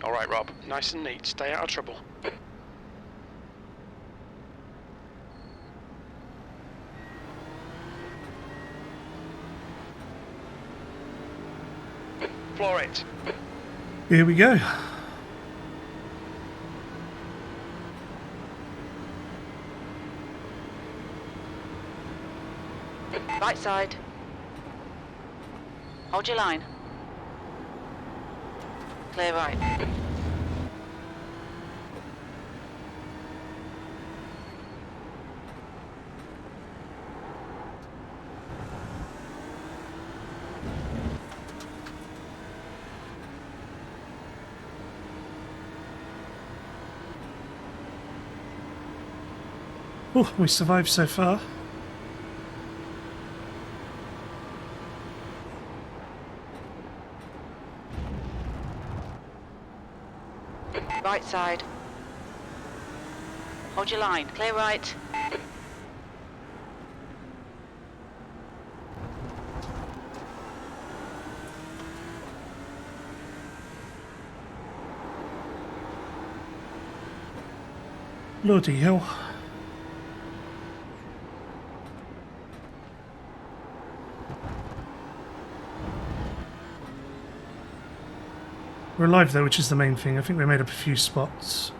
All right, Rob. Nice and neat. Stay out of trouble. Floor it. Here we go. Right side. Hold your line. Clear right. Oh, we survived so far. Right side. Hold your line. Clear right. Bloody hell. We're alive though, which is the main thing. I think we made up a few spots.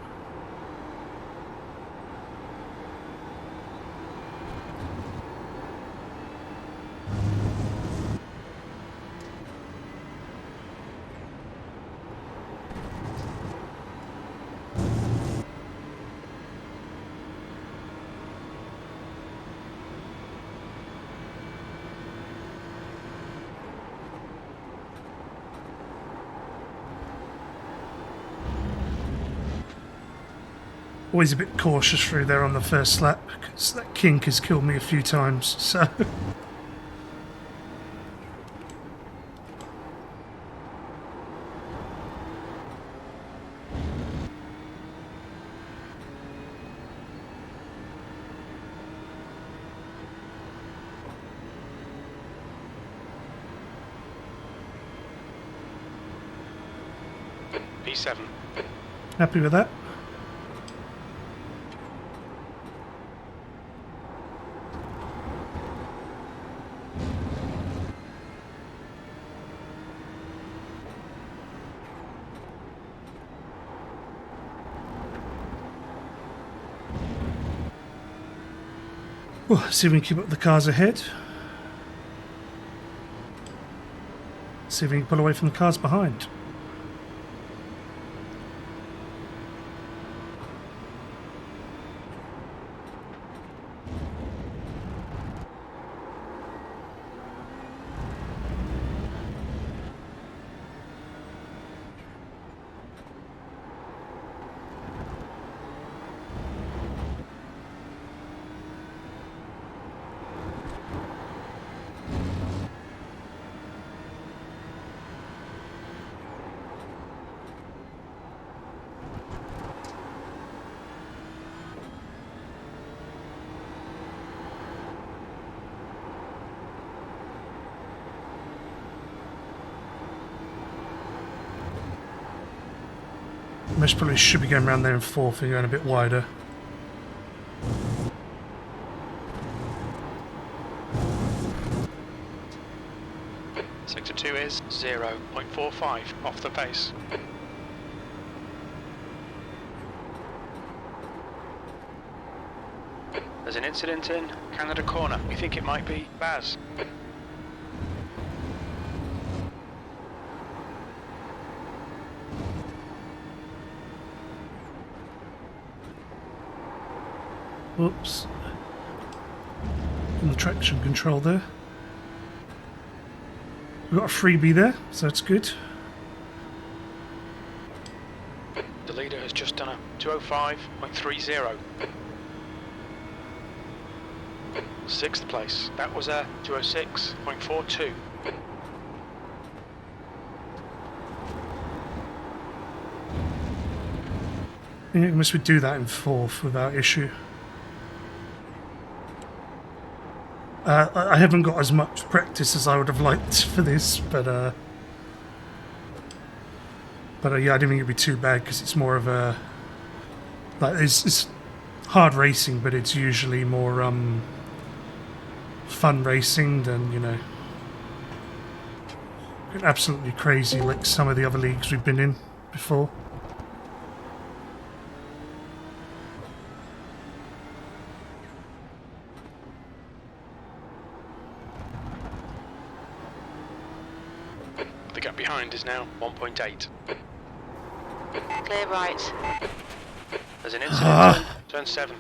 Always a bit cautious through there on the first lap because that kink has killed me a few times, so... P7. Happy with that? See if we can keep up the cars ahead. See if we can pull away from the cars behind. Most probably should be going around there in fourth and going a bit wider. Sector 2 is 0.45 off the pace. There's an incident in Canada Corner. We think it might be Baz. Whoops. And the traction control there. We've got a freebie there, so that's good. The leader has just done a 205.30. Sixth place. That was a 206.42. I think unless we do that in fourth without issue. I haven't got as much practice as I would have liked for this, but But yeah, I didn't think it'd be too bad because it's more of a like it's hard racing, but it's usually more fun racing than, you know, absolutely crazy like some of the other leagues we've been in before. The gap behind is now 1.8. Clear right. There's an incident. Turn 7.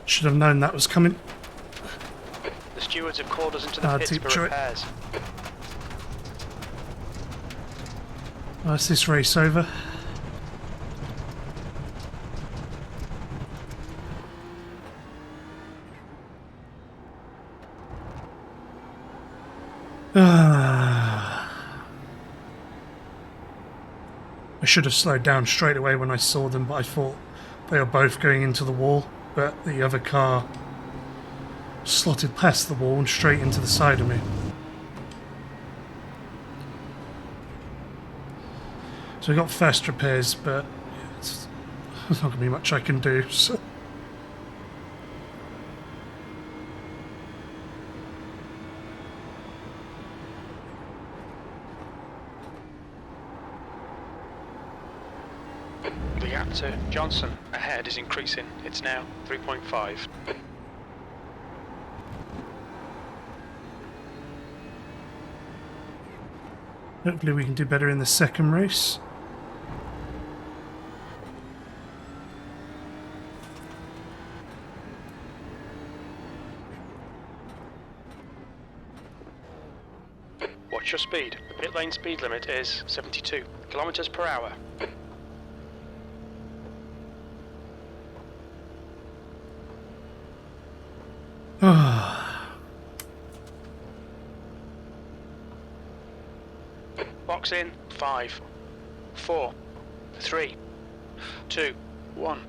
Should have known that was coming. The stewards have called us into the pits deep for joy. repairs. Oh, is this race over? I should have slowed down straight away when I saw them, but I thought they were both going into the wall, but the other car slotted past the wall and straight into the side of me. So I got fast repairs, but there's not going to be much I can do. So. The gap to Johnson ahead is increasing. It's now 3.5. Hopefully we can do better in the second race. Watch your speed. The pit lane speed limit is 72 kilometers per hour. Box in. 5, 4, 3, 2, 1.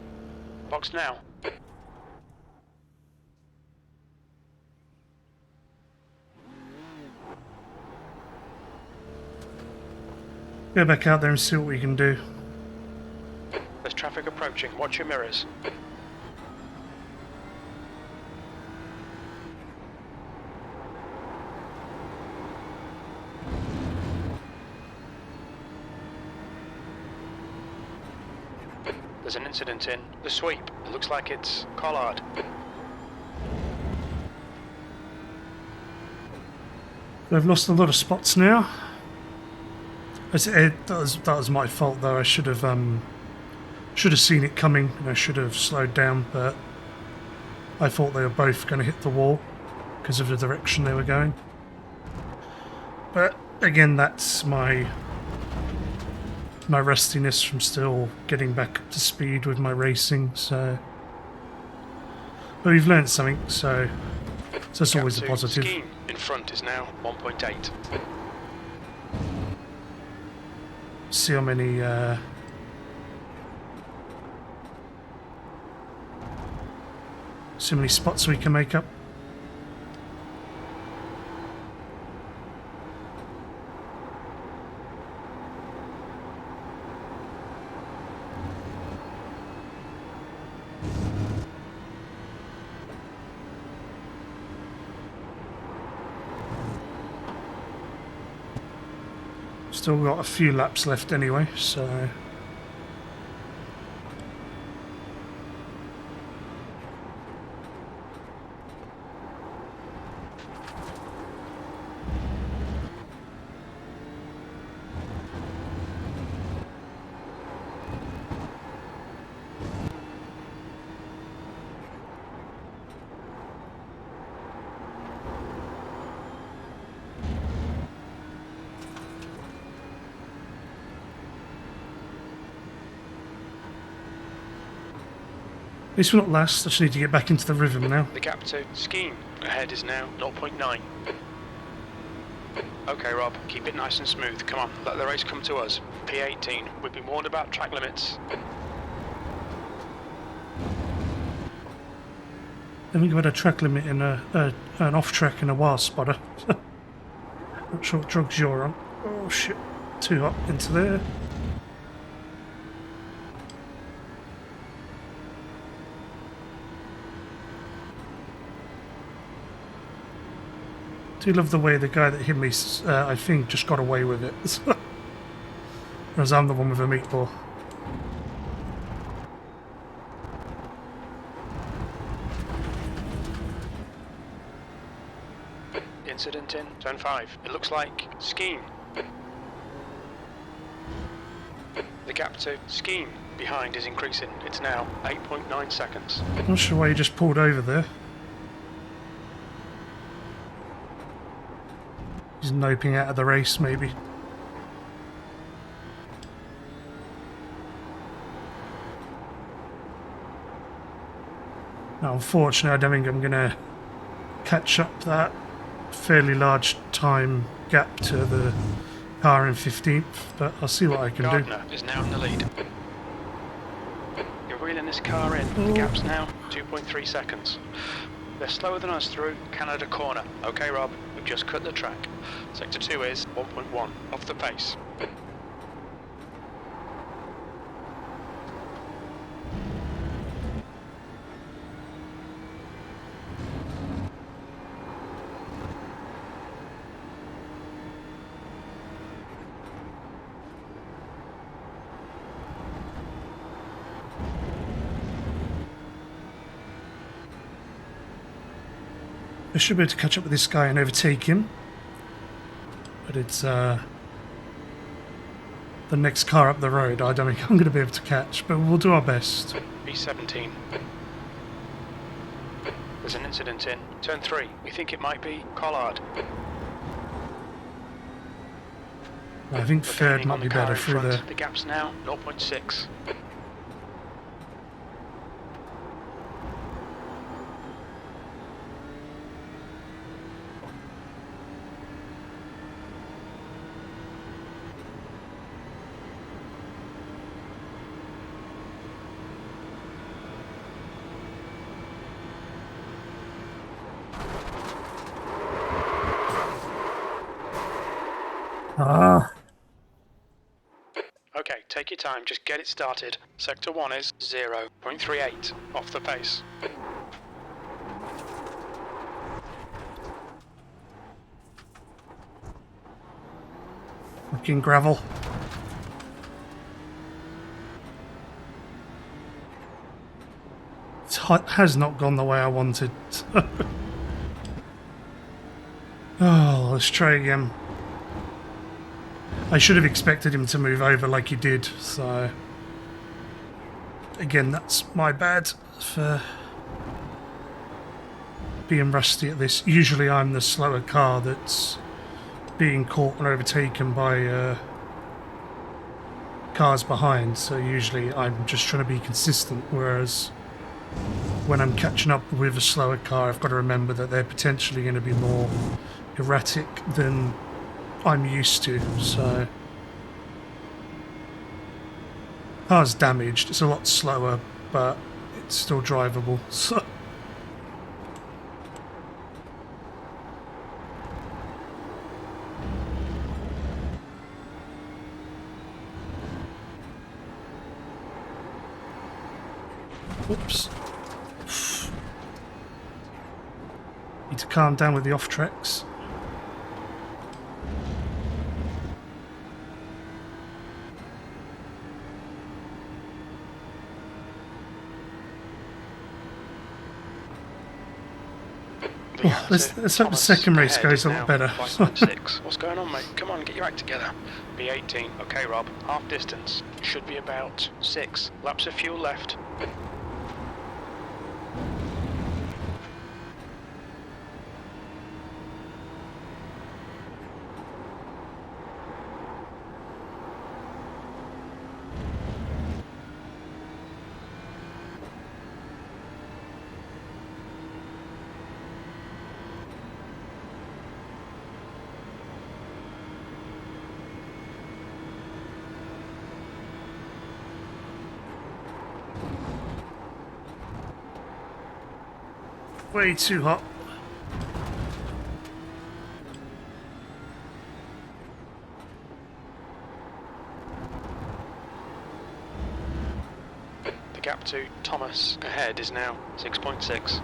Box now. Go back out there and see what we can do. There's traffic approaching. Watch your mirrors. There's an incident in the sweep. It looks like it's Collard. I've lost a lot of spots now. That was my fault though. I should have seen it coming and I should have slowed down, but I thought they were both going to hit the wall because of the direction they were going. But again, that's my rustiness from still getting back up to speed with my racing. So, but we've learned something, so that's always a positive. Scheme in front is now 1.8. See how many spots we can make up. Still got a few laps left anyway, so this will not last. I just need to get back into the rhythm now. The gap to Scheme ahead is now 0.9. Okay, Rob, keep it nice and smooth. Come on, let the race come to us. P18, we've been warned about track limits. I think we had a track limit in an off track in a while, spotter. Not sure what drugs you're on. Oh shit, too hot into there. Do love the way the guy that hit me, I think, just got away with it. Whereas I'm the one with a meatball. Incident in turn 5. It looks like scheme. The gap to scheme behind is increasing. It's now 8.9 seconds. Not sure why you just pulled over there. He's noping out of the race, maybe. Now, unfortunately, I don't think I'm going to catch up that fairly large time gap to the car in 15th, but I'll see what I can Gardner is now in the lead. You're reeling this car in. The gap's now 2.3 seconds. They're slower than us through Canada corner. Okay, Rob, we've just cut the track. Sector 2 is 1.1 off the pace. I should be able to catch up with this guy and overtake him. But it's the next car up the road I don't think I'm going to be able to catch, but we'll do our best. B17. There's an incident in turn 3. We think it might be Collard. I think third might be better through there. The gap's now 0.6. Okay, take your time, just get it started. Sector 1 is 0.38 off the pace. Fucking gravel. It has not gone the way I wanted. Oh, let's try again. I should have expected him to move over like he did, so again, that's my bad for being rusty at this. Usually I'm the slower car that's being caught and overtaken by cars behind, so usually I'm just trying to be consistent, whereas when I'm catching up with a slower car I've got to remember that they're potentially going to be more erratic than I'm used to. So car's damaged, it's a lot slower, but it's still drivable. So whoops. Need to calm down with the off tracks. Oh, let's hope the second race goes a lot better. 5.6. What's going on, mate? Come on, get your act together. B18. Okay, Rob. Half distance. Should be about 6 laps of fuel left. Way too hot. to Thomas ahead is now 6.6.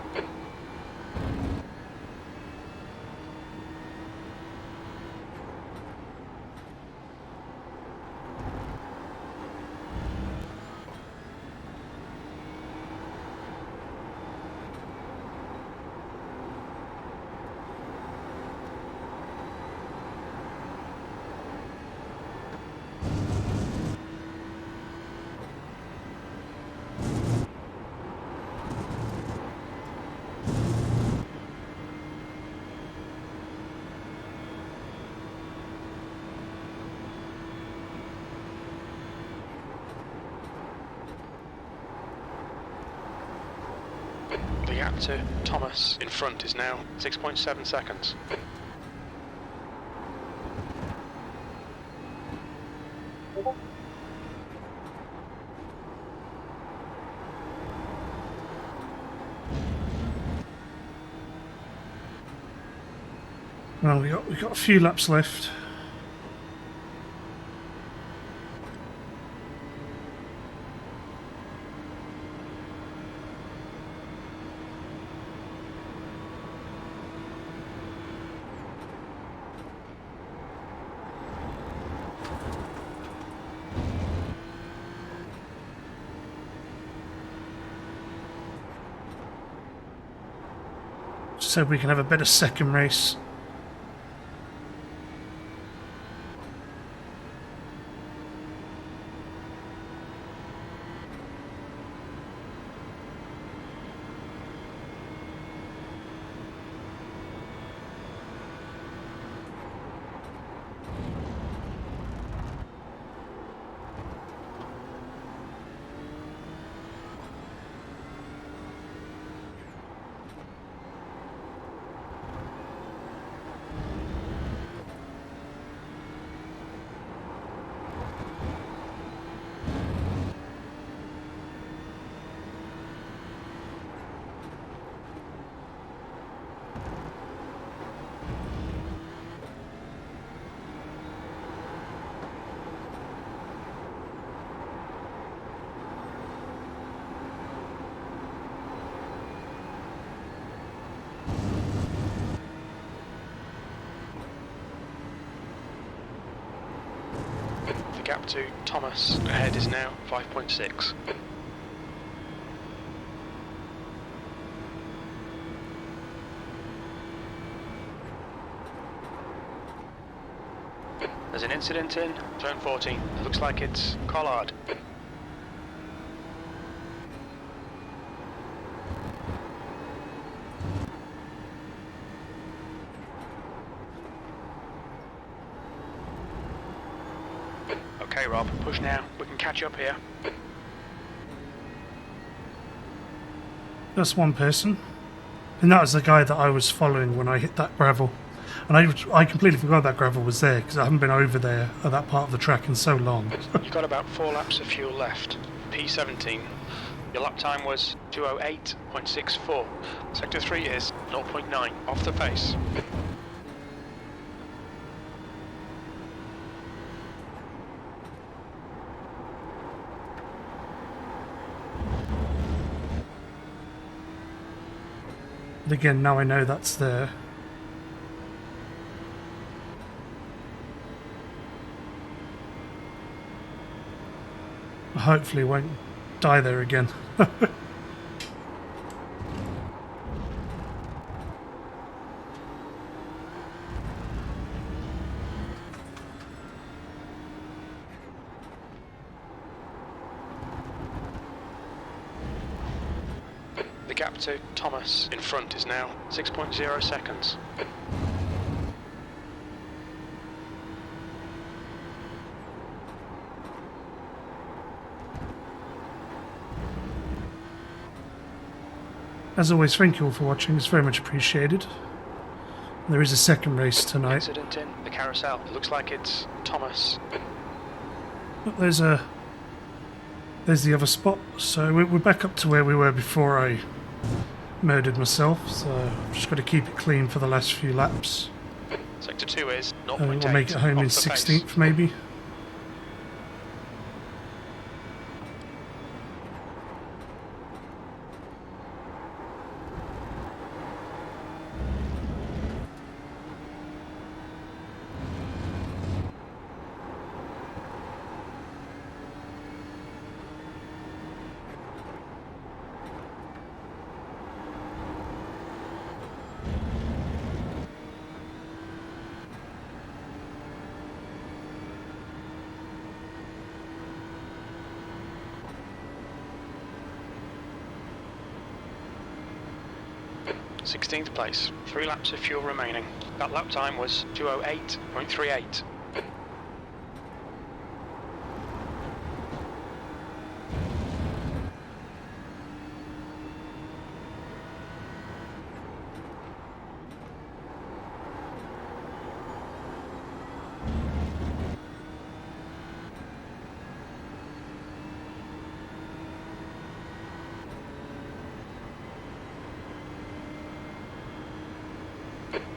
The gap to Thomas in front is now 6.7 seconds. Well, we got a few laps left. So we can have a better second race. The gap to Thomas ahead is now 5.6. There's an incident in turn 14. Looks like it's Collard. Okay, Rob, push now. We can catch up here. That's one person. And that was the guy that I was following when I hit that gravel. And I completely forgot that gravel was there because I haven't been over there at that part of the track in so long. You've got about 4 laps of fuel left. P17. Your lap time was 2:08.64. Sector 3 is 0.9 off the pace. But again, now I know that's there. I hopefully won't die there again. The gap to Thomas in front is now 6.0 seconds. As always, thank you all for watching, it's very much appreciated. There is a second race tonight. Incident in the carousel. It looks like it's Thomas. But there's the other spot, so we're back up to where we were before I murdered myself, so I've just got to keep it clean for the last few laps. Sector 2 is 0.8 We'll make it home in 16th maybe. 16th place. 3 laps of fuel remaining. That lap time was 2:08.38.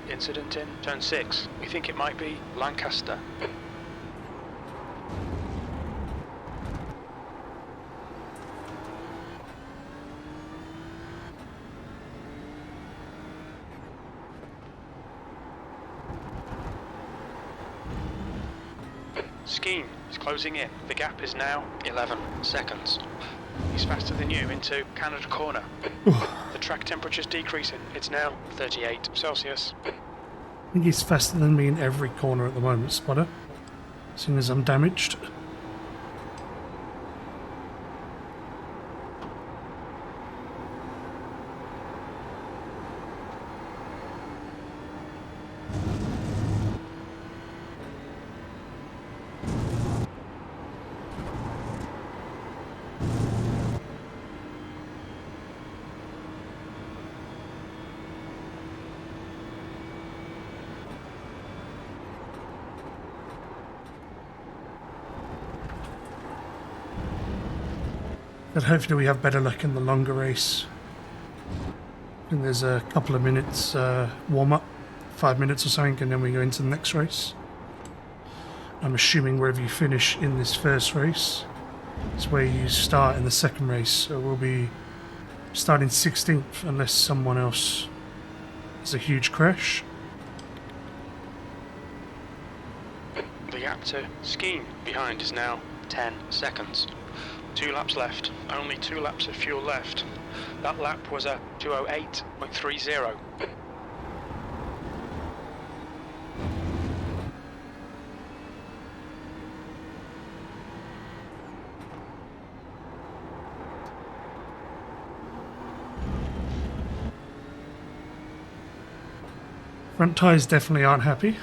Incident in turn 6. We think it might be Lancaster. Skeen is closing in. The gap is now 11 seconds. He's faster than you into Canada corner. The track temperature's decreasing. It's now 38 Celsius. I think he's faster than me in every corner at the moment, Spotter, seeing as I'm damaged. But hopefully we have better luck in the longer race. I think there's a couple of minutes warm-up, 5 minutes or something, and then we go into the next race. I'm assuming wherever you finish in this first race is where you start in the second race. So we'll be starting 16th unless someone else has a huge crash. The gap to Skeen behind is now 10 seconds. 2 laps left. Only 2 laps of fuel left. That lap was a 2:08.30. Front tyres definitely aren't happy.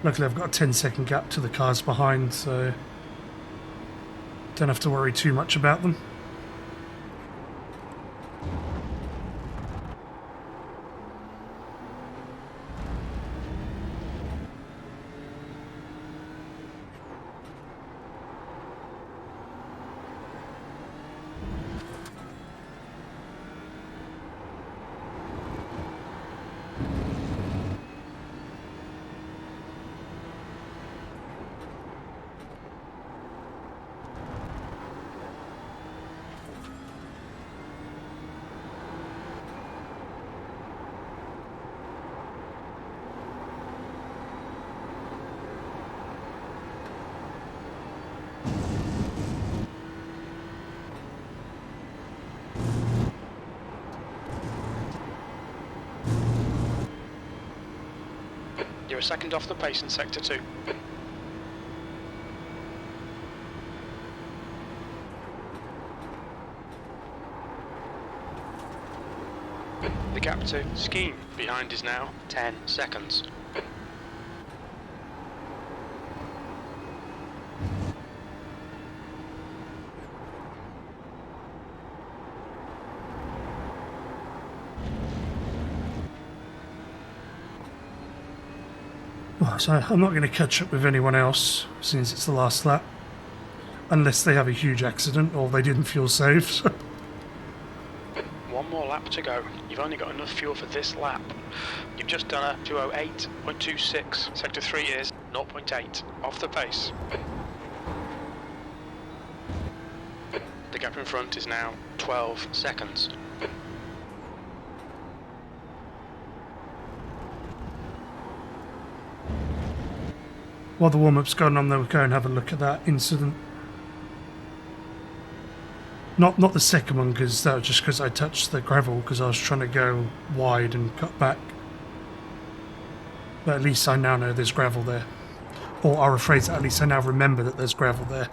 Luckily I've got a 10-second gap to the cars behind, so don't have to worry too much about them. You're a second off the pace in Sector 2. The gap to Skeen behind is now 10 seconds. So I'm not going to catch up with anyone else since it's the last lap, unless they have a huge accident or they didn't fuel save. So. 1 more lap to go. You've only got enough fuel for this lap. You've just done a 2:08.26. Sector 3 is 0.8 off the pace. The gap in front is now 12 seconds. While the warm-up's going on, we'll go and have a look at that incident. Not the second one, because that was just because I touched the gravel, because I was trying to go wide and cut back. But at least I now know there's gravel there. Or I'll rephrase it, at least I now remember that there's gravel there.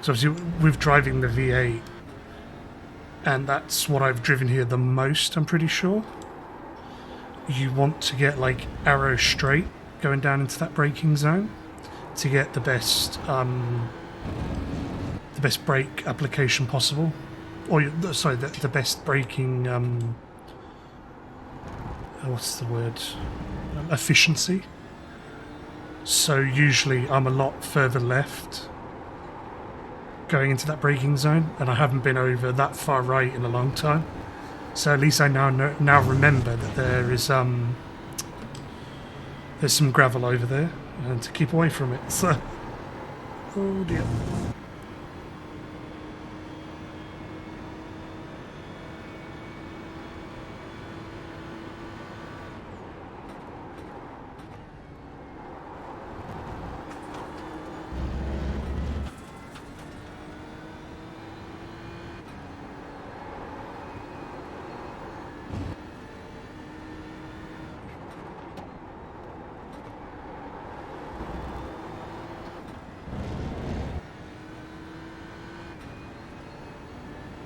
So obviously with driving the V8, and that's what I've driven here the most, I'm pretty sure. You want to get like arrow straight going down into that braking zone to get the best brake application possible, or sorry, the best braking what's the word, efficiency. So usually I'm a lot further left going into that braking zone, and I haven't been over that far right in a long time. So at least I now remember that there's some gravel over there, and to keep away from it. So, oh dear.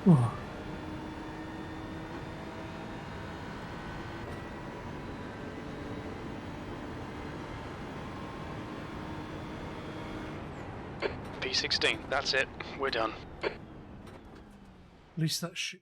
Oh. P16, that's it, we're done. At least that shit.